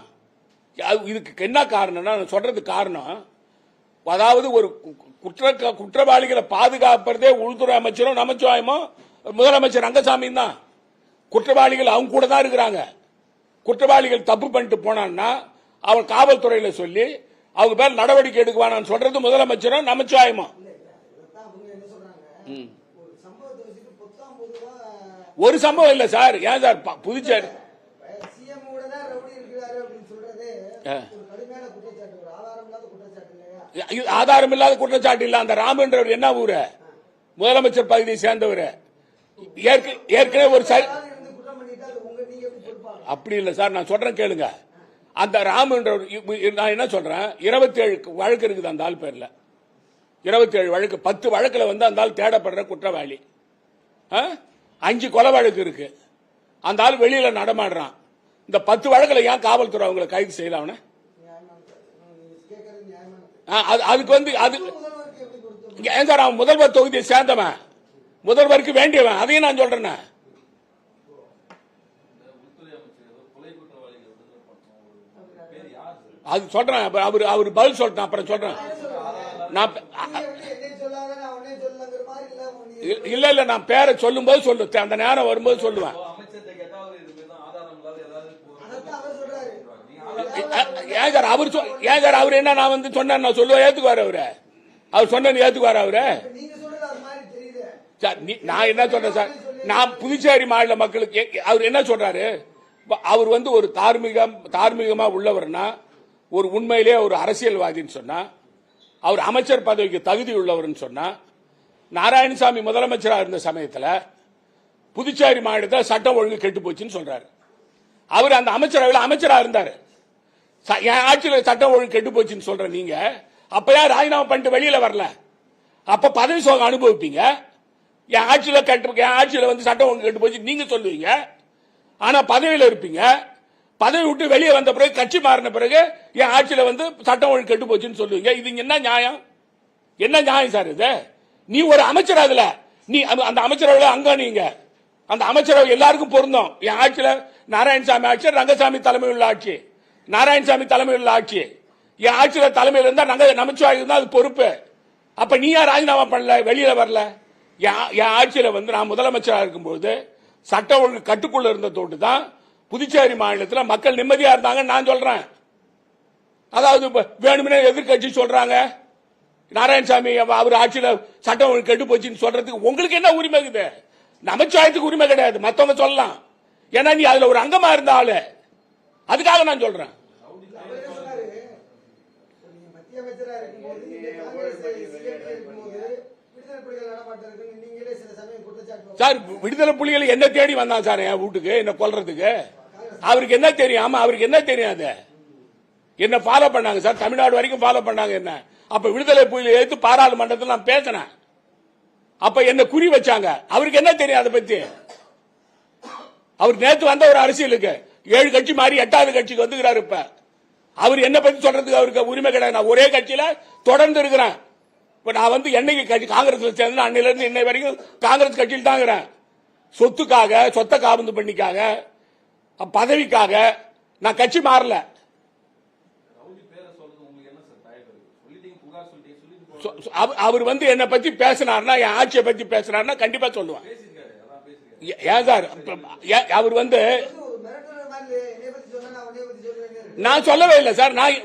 இதுக்கு என்ன காரணம்னா, நான் சொல்றது காரணம், அதாவது ஒரு குற்றவாளிகளை பாதுகாப்பதே உள்துறை அமைச்சரும் நமச்சிவாயமும் முதலமைச்சர் ரங்கசாமியும் தான். குற்றவாளிகள் அவங்க கூட தான் இருக்கிறாங்க. குற்றவாளிகள் தப்பு பண்ணிட்டு போனான்னா அவன் காவல்துறையில சொல்லி அவங்க பேர் நடவடிக்கை எடுக்குவானான்னு சொல்றது முதலமைச்சரும் நமச்சிவாயமும். ஒரு சம்பவம் இல்ல சார். ஏன் சார் புதுச்சேரி ஆதாரம் இல்லாத குற்றச்சாட்டு இல்ல. அந்த ராம் என்றவர் என்ன ஊரு? முதலமைச்சர் பகுதியை சேர்ந்தவர். ஏற்கனவே ஒரு அப்படி இல்ல சார், நான் சொல்றேன் கேளுங்க. அந்த ராம் என்றவர், நான் என்ன சொல்றேன், 27 வழக்கு இருக்குது அந்த ஆள் பேர்ல. 27 வழக்கு, 10 வழக்குல வந்து அந்த ஆள் தேடப்படுற குற்றவாளி. 5 கொலை வழக்கு இருக்கு. அந்த ஆள் வெளியில நடமாடுறான். இந்த 10 வழக்குல ஏன் காவல்துறை அவங்களை கைது செய்யலாம்? அதுக்கு வந்து அது ஏன் சார், அவன் முதல்வர் தொகுதியை சேர்ந்தவன், முதல்வருக்கு வேண்டியவன். அதையும் நான் சொல்றேன். அது சொல்றேன். அவர் பதில் சொல்றேன், அப்புறம் சொல்றேன். நான் இல்ல நான் பேரை சொல்லும் போது சொல்லு, அந்த நேரம் வரும்போது சொல்லுவேன். ஏன் சார் அவர் என்ன நான் வந்து சொன்ன நான் சொல்லுவேன், ஏத்துக்குவாரு அவரு? அவர் சொன்ன ஏத்துக்குவாரு அவரு? நான் என்ன சொல்றேன் சார், நான் புதுச்சேரி மாநில மக்களுக்கு அவர் என்ன சொல்றாரு, அவர் வந்து ஒரு தார்மீகமா உள்ளவர்னா, ஒரு உண்மையிலே ஒரு அரசியல்வாதின்னு சொன்னா, அவர் அமைச்சர் பதவிக்கு தகுதி உள்ளவர்னு சொன்னா, நாராயணசாமி முதலமைச்சராக இருந்த சமயத்தில் புதுச்சேரி மாநிலத்தில் சட்டம் ஒழுங்கு கெட்டு போச்சுன்னு சொல்றாரு. அவர் அந்த அமைச்சரவையில் அமைச்சராக இருந்தார். என் ஆட்சியில் சட்டம் ஒழுங்கு கெட்டு போச்சுன்னு சொல்ற நீங்க, அப்ப யார் ராஜினாமா பண்ணிட்டு வெளியில வரல? அப்ப பதவி சோகம் அனுபவிப்பீங்க. என் ஆட்சியில் வந்து சட்டம் ஒழுங்கு கெட்டு போச்சு நீங்க சொல்லுவீங்க. ஆனா பதவியில் இருப்பீங்க. பதவி விட்டு வெளியே வந்த பிறகு, கட்சி மாறின பிறகு என் ஆட்சியில் வந்து சட்டம் ஒழுங்கு கெட்டு போச்சுன்னு சொல்லுவீங்க. இது என்ன நியாயம்? என்ன நியாயம் சார் இது? நீ ஒரு அமைச்சர், அதுல நீ அந்த அமைச்சரவை அங்க நீங்க அந்த அமைச்சரவை எல்லாருக்கும் பொருந்தும். என் ஆட்சியில நாராயணசாமி ஆட்சி, ரங்கசாமி தலைமையில் உள்ள ஆட்சி, நாராயணசாமி தலைமையில் உள்ள ஆட்சி, என் ஆட்சியில தலைமையில் இருந்தா நமச்சிவாயம் இருந்தா அது பொறுப்பு. அப்ப நீ யார் ராஜினாமா பண்ணல, வெளியில வரல? என் ஆட்சியில வந்து நான் முதலமைச்சராக இருக்கும்போது சட்டம் ஒழுங்கு கட்டுக்குள்ள இருந்த தோட்டு தான் புதுச்சேரி மாநிலத்தில் மக்கள் நிம்மதியா இருந்தாங்க. நான் சொல்றேன். அதாவது வேணும்னே எதிர்கட்சி சொல்றாங்க நாராயணசாமி அவர் ஆட்சியில சட்டம் ஒழுங்கு கெட்டு போச்சுன்னு சொல்றதுக்கு உங்களுக்கு என்ன உரிமை இருக்குது? நமச்சிவாயத்துக்கு உரிமை கிடையாது, மத்தவங்க சொல்லலாம். ஏன்னா நீ அதுல ஒரு அங்கமா இருந்த ஆளு. அதுக்காக நான் சொல்றேன். சார் விடுதலை புலிகள் என்ன தேடி வந்தான் சார் என் வீட்டுக்கு என்ன கொல்றதுக்கு? அவருக்கு என்ன தெரியும்? ஆமா அவருக்கு என்ன தெரியாது? என்ன ஃபாலோ பண்ணாங்க சார், தமிழ்நாடு வரைக்கும் ஃபாலோ பண்ணாங்க. என்ன அப்ப விடுதலை புலிகளை எடுத்து பாராளுமன்றத்தில் நான் பேசினேன். அப்ப என்ன குறி வச்சாங்க. அவருக்கு என்ன தெரியும் அதை பத்தி? அவர் நேற்று வந்த ஒரு அரசியலுக்கு 7 கட்சி மாறி 8வது கட்சிக்கு வந்துக்கிறாரு. இப்ப அவர் என்ன பத்தி சொல்றதுக்கு அவருக்கு உரிமை கிடையாது. நான் ஒரே கட்சியில தொடர்ந்து இருக்கிறேன். இப்ப நான் வந்து என்னைக்கு கட்சி காங்கிரஸ்ல சேர்ந்து அன்னையில இருந்து இன்னை வரைக்கும் காங்கிரஸ் கட்சியில் தான் இருக்கிறேன். சொத்துக்காக, சொத்தை காபந்து பண்ணிக்காக, பதவிக்காக நான் கட்சி மாறல. அவர் வந்து என்னை பத்தி பேசினார்னா, என் ஆட்சியை பத்தி பேசினார்னா கண்டிப்பா சொல்லுவான். ஏன் சார் அவர் வந்து நான் சொல்லவே இல்லை சார். நான்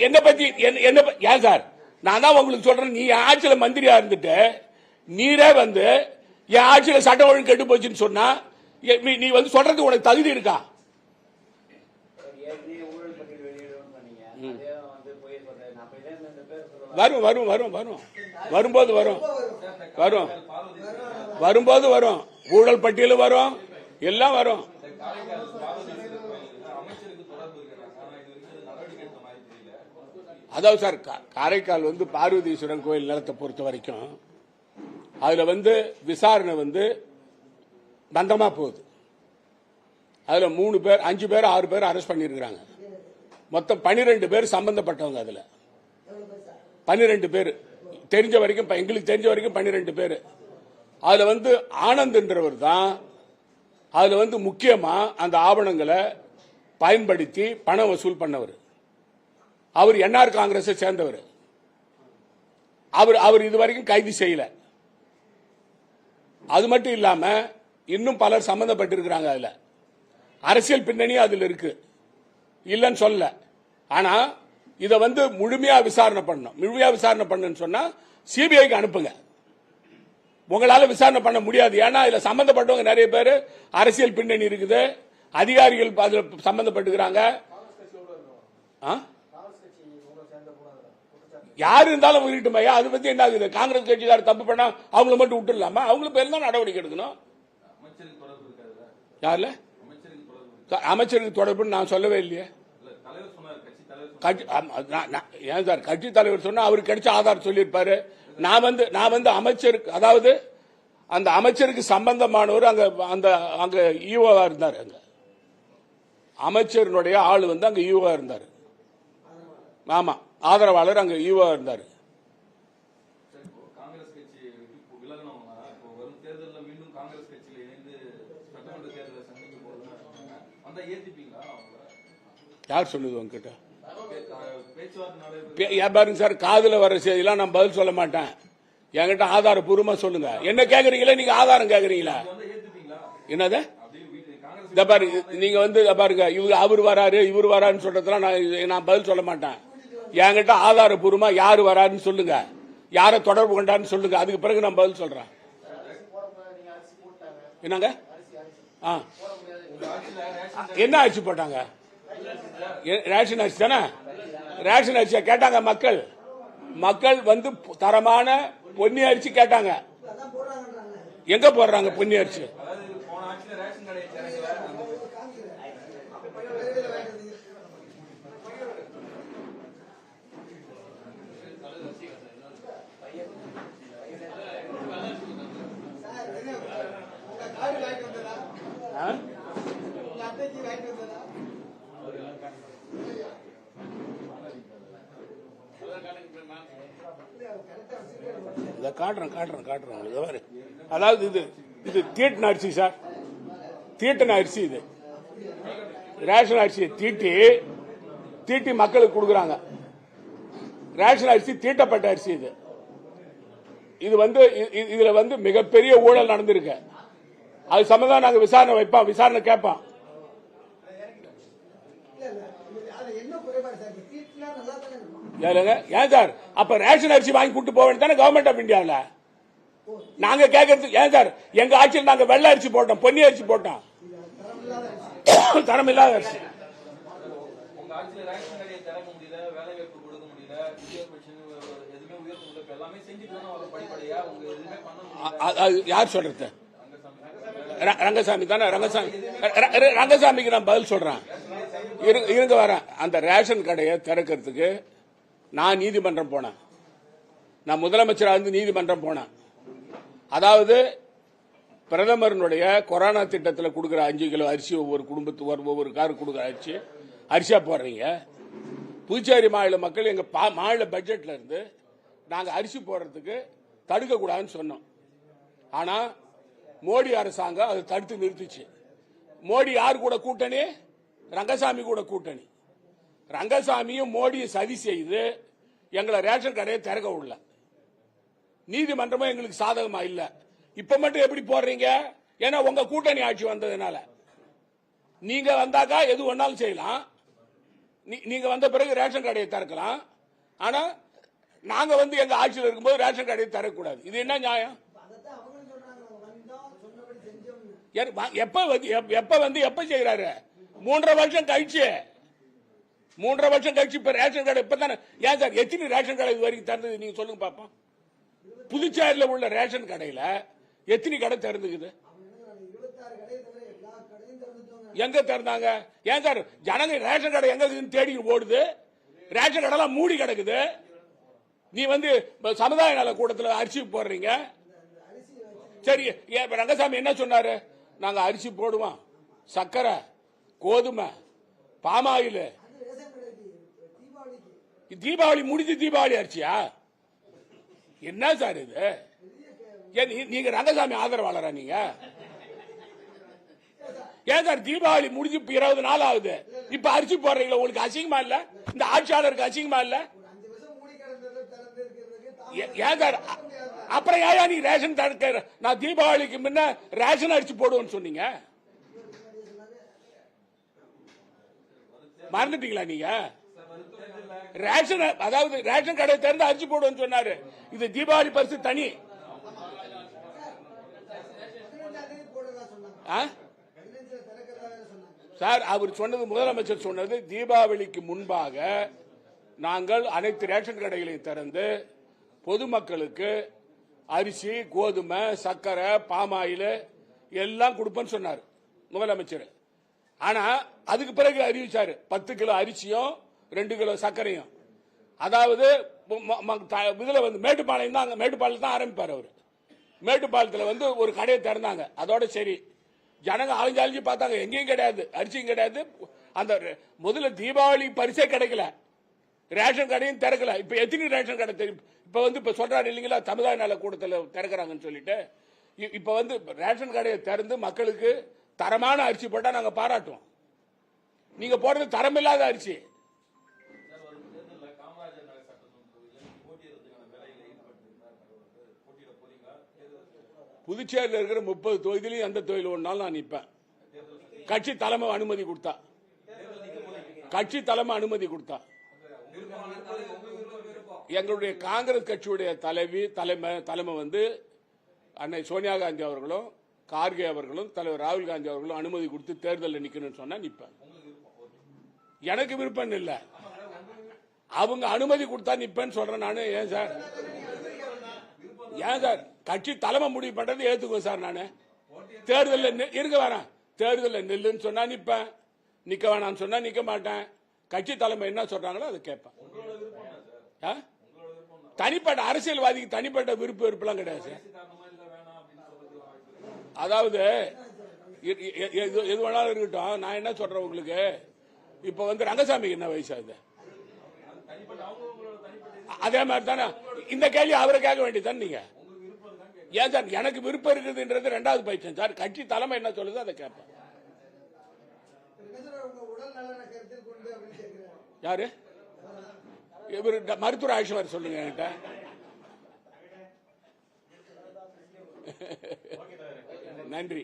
என்ன பத்தி என்ன ஏன் சார் நான் தான் உங்களுக்கு சொல்றேன். நீ என் ஆட்சியில மந்திரியா இருந்துட்டு நீரே வந்து என் ஆட்சியில சட்டம் ஒழுங்கு கெட்டு போச்சுன்னு சொன்னா நீ வந்து சொல்றதுக்கு உனக்கு தகுதி இருக்கா? வரும் வரும் வரும் வரும் வரும்போது வரும் வரும் வரும்போது வரும் ஊழல் பட்டியல் வரும், எல்லாம் வரும். அதாவது சார் காரைக்கால் வந்து பார்வதீஸ்வரன் கோயில் நிலத்தை பொறுத்த வரைக்கும் அதுல வந்து விசாரணை வந்து பந்தமா போகுது. அதுல 3 பேர் 5 பேர் 6 பேர் அரெஸ்ட் பண்ணிருக்காங்க. மொத்தம் 12 பேர் சம்பந்தப்பட்டவங்க. அதுல 12 பேர் தெரிஞ்ச வரைக்கும், எங்களுக்கு தெரிஞ்ச வரைக்கும் 12 பேர். அதுல வந்து ஆனந்த்ன்றவர் தான் அதுல வந்து முக்கியமா அந்த ஆவணங்களை பயன்படுத்தி பணம் வசூல் பண்ணவர். அவர் என்ஆர் காங்கிரஸை சேர்ந்தவர். அவர் இதுவரைக்கும் கைது செய்யல. அது மட்டும் இல்லாம இன்னும் பலர் சம்பந்தப்பட்டிருக்கிறாங்க. அதுல அரசியல் பின்னணி அதுல இருக்கு, இல்லன்னு சொல்லல. ஆனா இத வந்து முழுமையா விசாரணை பண்ணணும். முழுமையா விசாரணை பண்ணு சொன்னா சிபிஐக்கு அனுப்புங்க. உங்களால விசாரணை பண்ண முடியாது. ஏன்னா இதுல சம்பந்தப்பட்டவங்க நிறைய பேர் அரசியல் பின்னணி இருக்குது, அதிகாரிகள் சம்பந்தப்பட்டிருக்கிறாங்க. யாரு இருந்தாலும் இருக்கட்டும். அதை பத்தி என்ன ஆகுது? காங்கிரஸ் கட்சிக்கார தப்பு பண்ணா அவங்கள மட்டும் விட்டுலாமா? அவங்களுக்கு பேர் தான் நடவடிக்கை எடுக்கணும். யாருல அமைச்சருக்கு தொடர்புன்னு நான் சொல்லவே இல்லையே. ஏன் சார் கட்சி தலைவர் சொன்னா அவருக்கு கிடைச்ச ஆதார் சொல்லியிருப்பாரு. நான் வந்து அமைச்சருக்கு, அதாவது அந்த அமைச்சருக்கு சம்பந்தமானவர் அங்க ஈவோவா இருந்தார். அங்க அமைச்சருடைய ஆளு வந்து அங்க ஈவோவா இருந்தார். ஆமா, ஆதரவாளர் அங்க ஈவோவா இருந்தார். யார் சொல்லுது உங்ககிட்ட? பாருங்க சார், காதுல வர செய்திலாம் நான் பதில் சொல்ல மாட்டேன். என்கிட்ட ஆதாரபூர்வமா சொல்லுங்க. என்ன கேக்குறீங்களா? நீங்க ஆதாரம் கேக்குறீங்களா? என்னது நீங்க வந்து பாருங்க, அவர் வராரு இவர் வராருன்னு சொல்றதுலாம் நான் பதில் சொல்ல மாட்டேன். என்கிட்ட ஆதாரபூர்வமா யாரு வராருன்னு சொல்லுங்க, யார தொடர்பு கொண்டாருன்னு சொல்லுங்க. அதுக்கு பிறகு நான் பதில் சொல்றேன். என்னங்க என்ன அரிசி போட்டாங்க? ரேஷன் அரிசி தானே. ரேஷன் அரிசியா கேட்டாங்க மக்கள் வந்து தரமான பொன்னி அரிசி கேட்டாங்க. எங்க போடுறாங்க பொன்னி அரிசி? காட்டுறேன். அதாவது இது தீட்டின அரிசி சார், தீட்டின அரிசி. இது ரேஷன் அரிசியை தீட்டி மக்களுக்கு கொடுக்குறாங்க. ரேஷன் அரிசி தீட்டப்பட்ட அரிசி. இது வந்து இதுல வந்து மிகப்பெரிய ஊழல் நடந்திருக்கு. அது சம்பந்தம் நாங்க விசாரணை வைப்போம், விசாரணை கேட்போம். ஏன் சார் அப்ப ரேஷன் அரிசி வாங்கி கூட்டு போக வேண்டியதானே கவர்மெண்ட் ஆஃப் இந்தியாவில்? நாங்க கேட்கறது ஏன் சார்? எங்க ஆட்சியில் நாங்க வெள்ளை அரிசி போட்டோம், பொன்னி அரிசி போட்டோம், தரம் இல்லாத அரிசி. யார் சொல்றது? ரங்கசாமி தானே. ரங்கசாமிக்கு நான் பதில் சொல்றேன். இருங்க வரேன். அந்த ரேஷன் கடையை திறக்கிறதுக்கு நான் நீதிமன்றம் போனேன். நான் முதலமைச்சராக இருந்து நீதிமன்றம் போனேன். அதாவது பிரதமருடைய கொரோனா திட்டத்தில் கொடுக்கிற 5 கிலோ அரிசி ஒவ்வொரு குடும்பத்துக்கு ஒவ்வொரு காருக்கு கொடுக்குற அரிசியா போடுறீங்க. புதுச்சேரி மாநில மக்கள் எங்க மாநில பட்ஜெட்ல இருந்து நாங்க அரிசி போடுறதுக்கு தடுக்க கூடாதுன்னு சொன்னோம். ஆனா மோடி அரசாங்கம் அதை தடுத்து நிறுத்திச்சு. மோடி யார் கூட கூட்டணி? ரங்கசாமி கூட கூட்டணி. ரங்கசாமியும் மோடியை சதி செய்து எங்களை ரேஷன் கடையை திறக்க விடல. நீதிமன்றமும் எங்களுக்கு சாதகமா இல்ல. இப்ப மட்டும் எப்படி போடுறீங்க? ஏன்னா உங்க கூட்டணி ஆட்சி வந்ததுனால. நீங்க வந்தாக்கா எது ஒன்னாலும் செய்யலாம். நீங்க வந்த பிறகு ரேஷன் கடையை திறக்கலாம். ஆனா நாங்க வந்து எங்க ஆட்சியில் இருக்கும்போது ரேஷன் கடையை திறக்கக்கூடாது. இது என்ன நியாயம்? எப்ப செய்யறாரு? 3.5 வருஷம் கழிச்சு. 3.5 வருஷம் கழிச்சு இப்ப ரேஷன் கடை இப்பதானே. ஏன் சார் எத்தனை ரேஷன் கடை இது வரைக்கும் திறந்தது நீங்க சொல்லுங்க பாப்போம். புதுச்சேரியில் உள்ள ரேஷன் கடையில எத்தனை கடை திறந்துக்குது? எங்க திறந்தாங்க? ஏன் சார் ஜனங்க ரேஷன் கடை எங்க தேடி ஓடுது? ரேஷன் கடை எல்லாம் மூடி கிடக்குது. நீ வந்து சமுதாய நல கூட்டத்தில் அரிசி போடுறீங்க. சரி, ரங்கசாமி என்ன சொன்னாரு? நாங்க அரிசி போடுவோம், சக்கரை, கோதுமை, பாமாயில். தீபாவளி முடிஞ்சு தீபாவளி அரிசியா? என்ன சார் இது? நீங்க ரங்கசாமி ஆதரவாளரா? நீங்க ஏன் சார் தீபாவளி முடிஞ்சு 20 நாள் ஆகுது, இப்ப அரிசி போடுறீங்களா? உங்களுக்கு அசிங்கமா இல்ல? இந்த ஆட்சியாளருக்கு அசிங்கமா இல்ல? ஏன் சார் அப்புறம் ஏன் நீ ரேஷன் தடுக்க? நான் தீபாவளிக்கு முன்ன ரேஷன் அரிசி போடுவேன்னு சொன்னீங்க, மறந்துட்டீங்களா நீங்க? ரேஷன் அதாவது ரேஷன் கடை திறந்து அரிசி போடுவேன்னு சொன்னாரு. இது தீபாவளி பரிசு தனி. சார் அவர் சொன்னது, முதலமைச்சர் சொன்னது, தீபாவளிக்கு முன்பாக நாங்கள் அனைத்து ரேஷன் கடைகளையும் திறந்து பொதுமக்களுக்கு அரிசி, கோதுமை, சக்கரை, பாமாயில் எல்லாம் கொடுப்பேன்னு சொன்னார் முதலமைச்சர். ஆனா அதுக்கு பிறகு அறிவிச்சாரு 10 கிலோ அரிசியும் 2 கிலோ சர்க்கரையும். அதாவது இதுல வந்து மேட்டுப்பாளையம் தான், மேட்டுப்பாளையம் தான் ஆரம்பிப்பார் அவர். மேட்டுப்பாளையத்தில் வந்து ஒரு கடையை திறந்தாங்க. அதோட சரி, ஜனங்க அலைஞ்சு பார்த்தாங்க, எங்கேயும் கிடையாது, அரிசியும் கிடையாது. அந்த முதல்ல தீபாவளி பரிசே கிடைக்கல, ரேஷன் கடையும் திறக்கல. இப்ப எத்தனை ரேஷன் கடை தெரியும்? இப்ப வந்து இப்ப சொல்றாரு இல்லைங்களா, சமுதாய நல கூட்டத்தில் திறக்கிறாங்கன்னு சொல்லிட்டு. இப்ப வந்து ரேஷன் கடையை திறந்து மக்களுக்கு தரமான அரிசி போட்டா நாங்க பாராட்டுவோம். நீங்க போடுறது தரமில்லாத அரிசி. புதுச்சேரியில் இருக்கிற 30 தொகுதியிலும் எந்த தொகுதியில் ஒன்றாலும் நான் நிற்பேன். கட்சி தலைமை அனுமதி கொடுத்தா, கட்சி தலைமை அனுமதி கொடுத்தா. எங்களுடைய காங்கிரஸ் கட்சியுடைய தலைமை வந்து அன்னை சோனியா காந்தி அவர்களும் கார்கே அவர்களும் தலைவர் ராகுல் காந்தி அவர்களும் அனுமதி கொடுத்து தேர்தலில் நிக்கணும்னு சொன்னா நிப்பேன். எனக்கு விருப்பம் இல்ல, அவங்க அனுமதி கொடுத்தா நிப்பேன்னு சொல்றேன் நானு. ஏன் சார் கட்சி தலைமை முடிவு பண்றது ஏத்துக்குவேன் சார். நானு தேர்தலில் இருக்க வேணாம், தேர்தலில் நெல்லுன்னு சொன்னா நிப்பேன், நிக்க வேணாம்னு சொன்னா நிக்க மாட்டேன். கட்சி தலைமை என்ன சொல்றாங்களோ அதை கேட்பேன். தனிப்பட்ட அரசியல்வாதிக்கு தனிப்பட்ட விருப்ப வெறுப்பெல்லாம் கிடையாது சார். அதாவது எது வேணாலும் இருக்கட்டும். நான் என்ன சொல்றேன் உங்களுக்கு, இப்ப வந்து ரங்கசாமிக்கு என்ன வயசு ஆகுது? அதே மாதிரி தானே இந்த கேள்வி அவரை கேட்க வேண்டியதுதான். நீங்க ஏன் சார் எனக்கு விருப்பம் இருக்குதுன்றது 2வது பயிற்சி சார். கட்சி தலைமை என்ன சொல்லுது அதை கேட்பேன். யாரு இவர் மருத்துவர் ஆட்சியர் சொல்லுங்க என்கிட்ட. நன்றி.